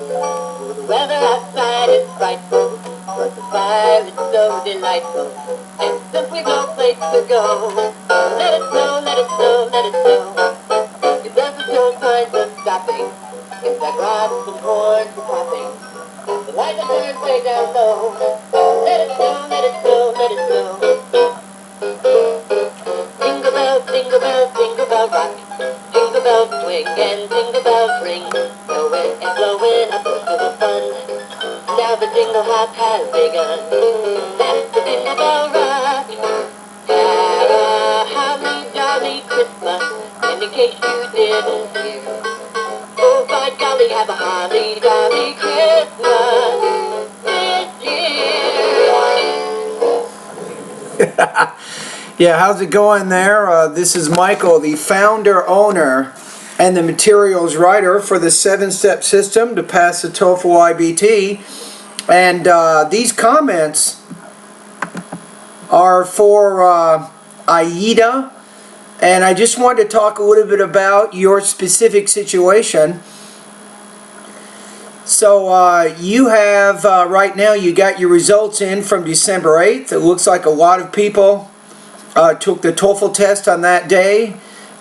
The weather outside is frightful, but the fire is so delightful. And simply no place to go. Let it snow, let it snow, let it snow. It doesn't show signs of stopping. If that rocks and horns are popping, the light that burns way down low. Let it snow, let it snow, let it snow. Jingle bell rock. Jingle bells swing and jingle bells ring. Snowing and blowing up to the fun. Now the jingle hop has begun. That's the jingle bell rock. Have a holly jolly Christmas. And in case you didn't hear, oh by golly, have a holly jolly Christmas this year. Yeah, how's it going there? This is Michael, the founder, owner, and the materials writer for the 7-step system to pass the TOEFL IBT. And these comments are for Aida. And I just wanted to talk a little bit about your specific situation. So you have, right now, you got your results in from December 8th. It looks like a lot of people took the TOEFL test on that day,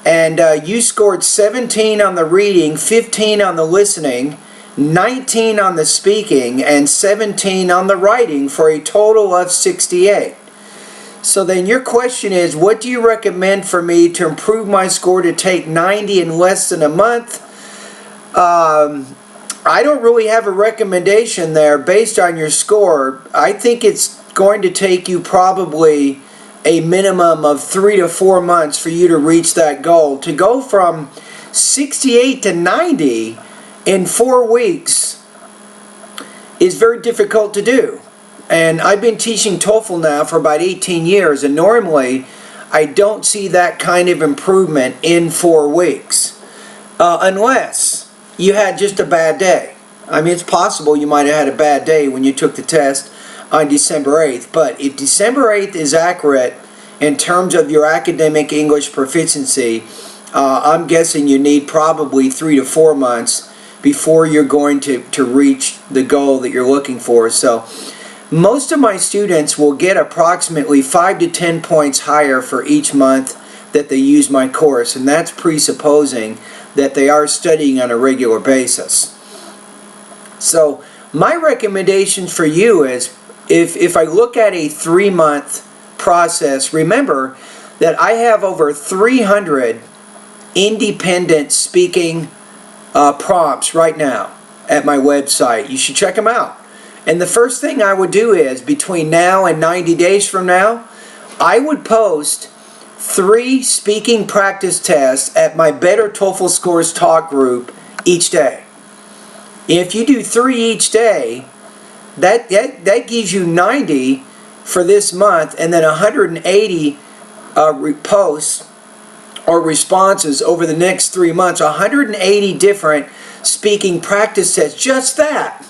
and you scored 17 on the reading, 15 on the listening, 19 on the speaking, and 17 on the writing for a total of 68. So then your question is, what do you recommend for me to improve my score to take 90 in less than a month? I don't really have a recommendation there based on your score. I think it's going to take you probably a minimum of 3 to 4 months for you to reach that goal. To go from 68 to 90 in 4 weeks is very difficult to do. And I've been teaching TOEFL now for about 18 years, and normally I don't see that kind of improvement in 4 weeks. Unless you had just a bad day. I mean, it's possible you might have had a bad day when you took the test on December 8th, but if December 8th is accurate in terms of your academic English proficiency, I'm guessing you need probably 3 to 4 months before you're going to reach the goal that you're looking for. So most of my students will get approximately 5 to 10 points higher for each month that they use my course, and that's presupposing that they are studying on a regular basis. So my recommendation for you is, if I look at a 3-month process, remember that I have over 300 independent speaking prompts right now at my website. You should check them out. And the first thing I would do is, between now and 90 days from now, I would post 3 speaking practice tests at my Better TOEFL Scores Talk group each day. If you do 3 each day, that gives you 90 for this month, and then 180 posts or responses over the next 3 months. 180 different speaking practice tests. Just that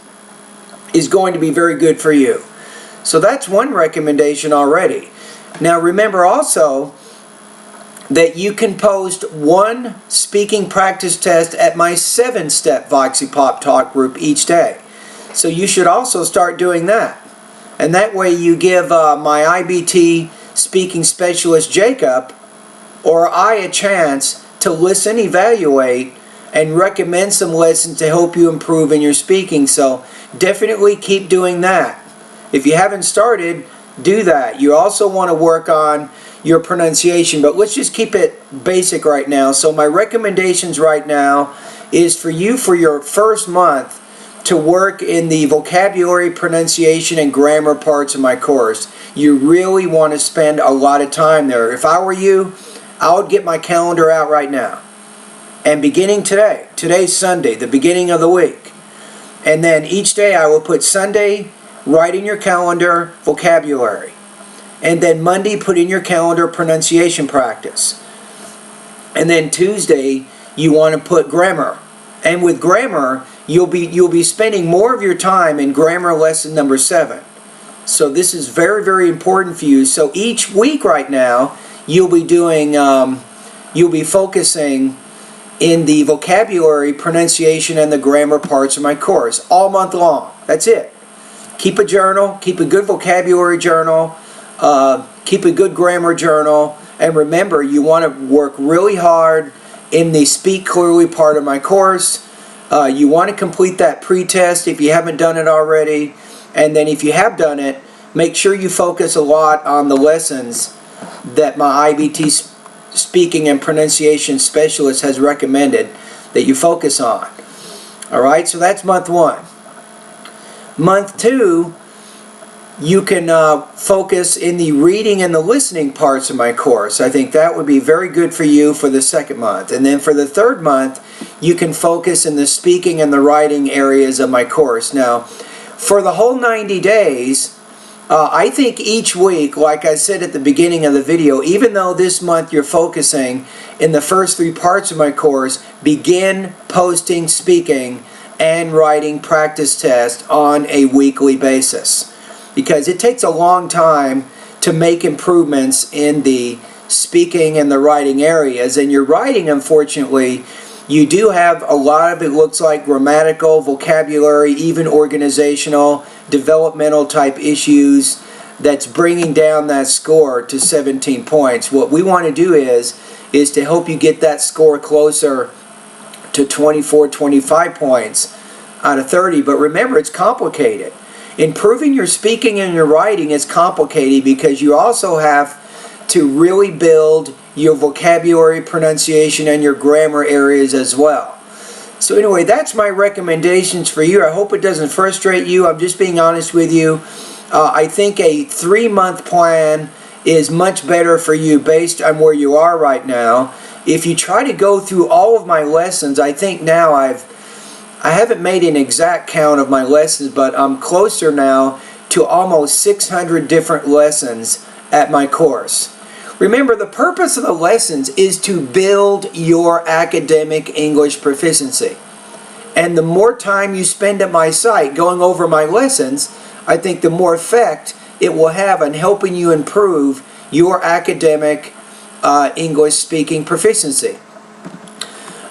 is going to be very good for you. So that's one recommendation already. Now remember also that you can post 1 speaking practice test at my 7-step Voxy Pop Talk group each day. So you should also start doing that. And that way you give my IBT speaking specialist Jacob or I a chance to listen, evaluate, and recommend some lessons to help you improve in your speaking. So definitely keep doing that. If you haven't started, do that. You also want to work on your pronunciation, but let's just keep it basic right now. So my recommendations right now is for you, for your first month, to work in the vocabulary, pronunciation, and grammar parts of my course. You really want to spend a lot of time there. If I were you, I would get my calendar out right now. And beginning today, today's Sunday, the beginning of the week, and then each day I will put Sunday, write in your calendar, vocabulary. And then Monday, put in your calendar, pronunciation practice. And then Tuesday, you want to put grammar. And with grammar, you'll be spending more of your time in grammar lesson number 7. So this is very, very important for you. So each week right now, you'll be doing, you'll be focusing in the vocabulary, pronunciation, and the grammar parts of my course all month long. That's it. Keep a journal, keep a good vocabulary journal, keep a good grammar journal, and remember, you want to work really hard in the Speak Clearly part of my course. You want to complete that pre-test if you haven't done it already, and then if you have done it, make sure you focus a lot on the lessons that my IBT speaking and pronunciation specialist has recommended that you focus on. Alright, so that's month 1. Month 2, you can focus in the reading and the listening parts of my course. I think that would be very good for you for the 2nd month. And then for the 3rd month, you can focus in the speaking and the writing areas of my course. Now, for the whole 90 days, I think each week, like I said at the beginning of the video, even though this month you're focusing in the first 3 parts of my course, begin posting speaking and writing practice tests on a weekly basis. Because it takes a long time to make improvements in the speaking and the writing areas. And your writing, unfortunately, you do have a lot of, it looks like, grammatical, vocabulary, even organizational, developmental type issues that's bringing down that score to 17 points. What we want to do is to help you get that score closer to 24, 25 points out of 30. But remember, it's complicated. Improving your speaking and your writing is complicated because you also have to really build your vocabulary, pronunciation, and your grammar areas as well. So anyway, that's my recommendations for you. I hope it doesn't frustrate you. I'm just being honest with you. I think a 3-month plan is much better for you based on where you are right now. If you try to go through all of my lessons, I think now I haven't made an exact count of my lessons, but I'm closer now to almost 600 different lessons at my course. Remember, the purpose of the lessons is to build your academic English proficiency. And the more time you spend at my site going over my lessons, I think the more effect it will have on helping you improve your academic English speaking proficiency.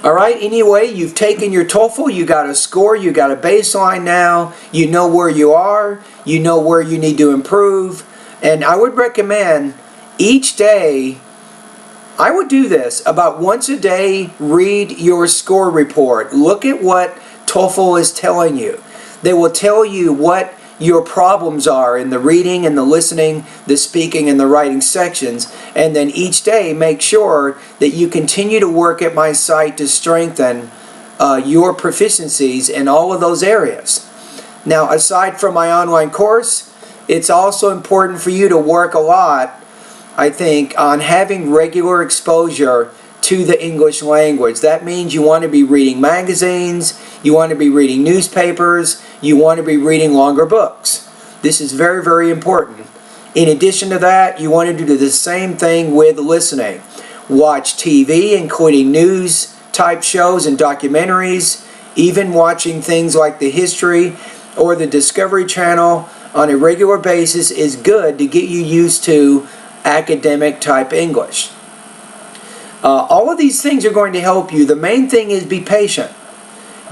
Alright, anyway, you've taken your TOEFL, you got a score, you got a baseline now, you know where you are, you know where you need to improve, and I would recommend each day, I would do this, about once a day, read your score report. Look at what TOEFL is telling you. They will tell you what your problems are in the reading and the listening, the speaking and the writing sections, and then each day make sure that you continue to work at my site to strengthen your proficiencies in all of those areas. Now, aside from my online course, it's also important for you to work a lot, I think, on having regular exposure to the English language. That means you want to be reading magazines, you want to be reading newspapers, you want to be reading longer books. This is very, very important. In addition to that, you want to do the same thing with listening. Watch TV, including news type shows and documentaries, even watching things like the History or the Discovery Channel on a regular basis is good to get you used to academic type English. All of these things are going to help you. The main thing is be patient.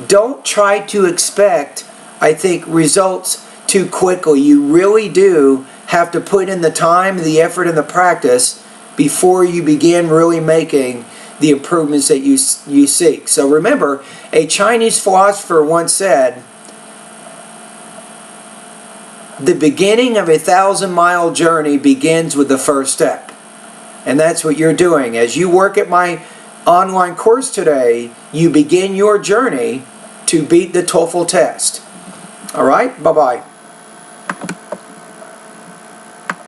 Don't try to expect, I think, results too quickly. You really do have to put in the time, the effort, and the practice before you begin really making the improvements that you seek. So remember, a Chinese philosopher once said, the beginning of a 1,000-mile journey begins with the first step. And that's what you're doing. As you work at my online course today, you begin your journey to beat the TOEFL test. Alright? Bye-bye.